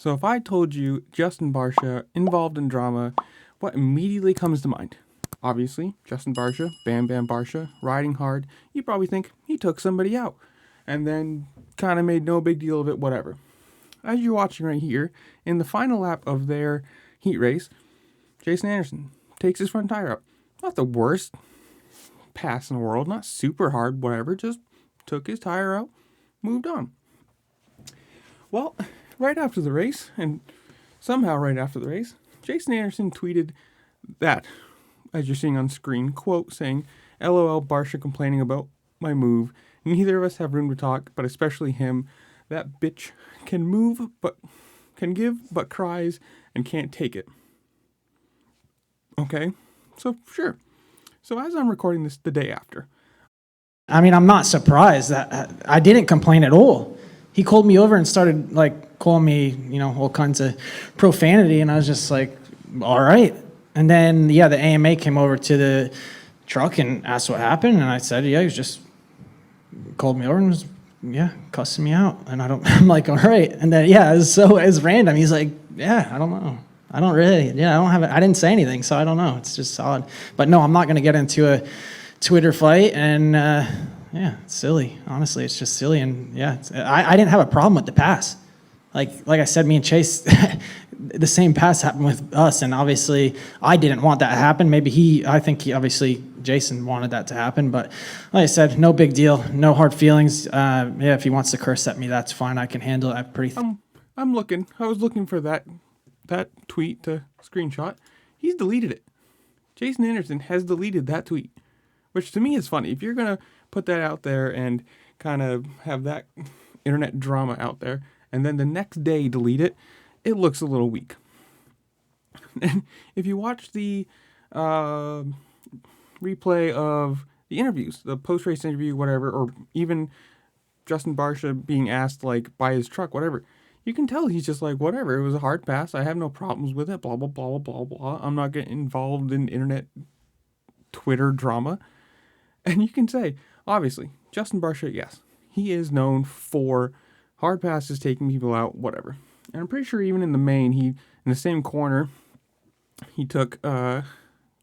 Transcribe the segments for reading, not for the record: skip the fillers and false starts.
So if I told you Justin Barcia involved in drama, what immediately comes to mind? Obviously, Justin Barcia, Bam Bam Barcia, riding hard. You probably think he took somebody out and then kind of made no big deal of it, whatever. As you're watching right here, in the final lap of their heat race, Jason Anderson takes his front tire out. Not the worst pass in the world, not super hard, whatever, just took his tire out, moved on. Well, right after the race, and somehow right after the race, Jason Anderson tweeted that, as you're seeing on screen, quote saying, "LOL, Barcia complaining about my move. Neither of us have room to talk, but especially him. That bitch can move, but can give, but cries, and can't take it." Okay, so sure. So as I'm recording this the day after. I mean, I'm not surprised that I didn't complain at all. He called me over and started like calling me, all kinds of profanity, and I was just like, all right. And then, the AMA came over to the truck and asked what happened, and I said, he was just called me over and was, cussing me out. And I'm like, all right. And then, it's random. He's like, I don't know. I didn't say anything, so I don't know. It's just solid. But no, I'm not going to get into a Twitter fight, and it's silly. Honestly, it's just silly, and I didn't have a problem with the pass. Like I said, me and Chase, the same pass happened with us, and obviously I didn't want that to happen. I think Jason wanted that to happen, but like I said, no big deal, no hard feelings. If he wants to curse at me, that's fine. I can handle it. I was looking for that tweet to screenshot. He's deleted it. Jason Anderson has deleted that tweet, which to me is funny. If you're going to put that out there and kind of have that internet drama out there, and then the next day delete it, it looks a little weak. And if you watch the replay of the interviews, the post-race interview, whatever, or even Justin Barcia being asked, by his truck, whatever, you can tell he's just like, whatever, it was a hard pass, I have no problems with it, blah, blah, blah, blah, blah, blah. I'm not getting involved in internet Twitter drama. And you can say, obviously, Justin Barcia, yes, he is known for hard passes, taking people out, whatever. And I'm pretty sure even in the main, in the same corner, he took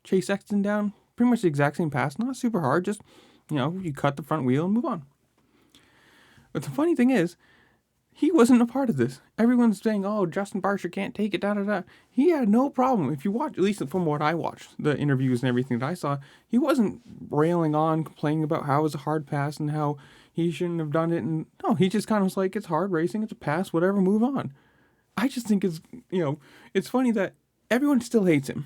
Chase Sexton down, pretty much the exact same pass, not super hard, just, you cut the front wheel and move on. But the funny thing is, he wasn't a part of this. Everyone's saying, oh, Justin Barcia can't take it, da-da-da. He had no problem. If you watch, at least from what I watched, the interviews and everything that I saw, he wasn't railing on, complaining about how it was a hard pass and how he shouldn't have done it. And no, he just kind of was like, it's hard racing, it's a pass, whatever, move on. I just think it's funny that everyone still hates him.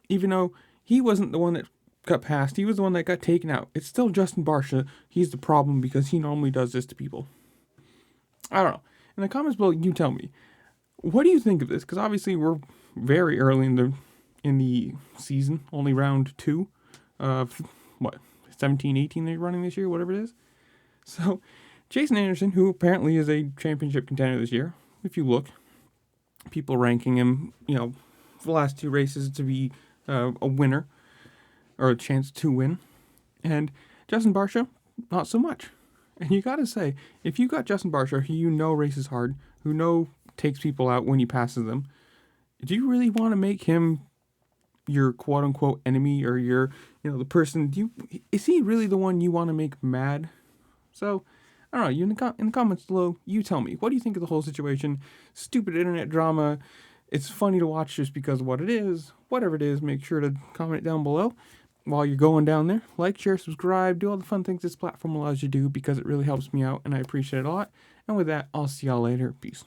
Even though he wasn't the one that got passed, he was the one that got taken out. It's still Justin Barcia. He's the problem because he normally does this to people. I don't know. In the comments below, you tell me, what do you think of this? Because obviously we're very early in the season, only round 2 of 17, 18 they're running this year, whatever it is. So Jason Anderson, who apparently is a championship contender this year, if you look, people ranking him, for the last 2 races to be a winner or a chance to win, and Justin Barcia, not so much. And you got to say, if you got Justin Barcia, who races hard, who takes people out when he passes them, do you really want to make him your quote-unquote enemy or your, the person, is he really the one you want to make mad? So, I don't know, you in the comments below, you tell me, what do you think of the whole situation? Stupid internet drama. It's funny to watch just because of what it is. Whatever it is, make sure to comment it down below. While you're going down there, like, share, subscribe, do all the fun things this platform allows you to do because it really helps me out and I appreciate it a lot. And with that, I'll see y'all later. Peace.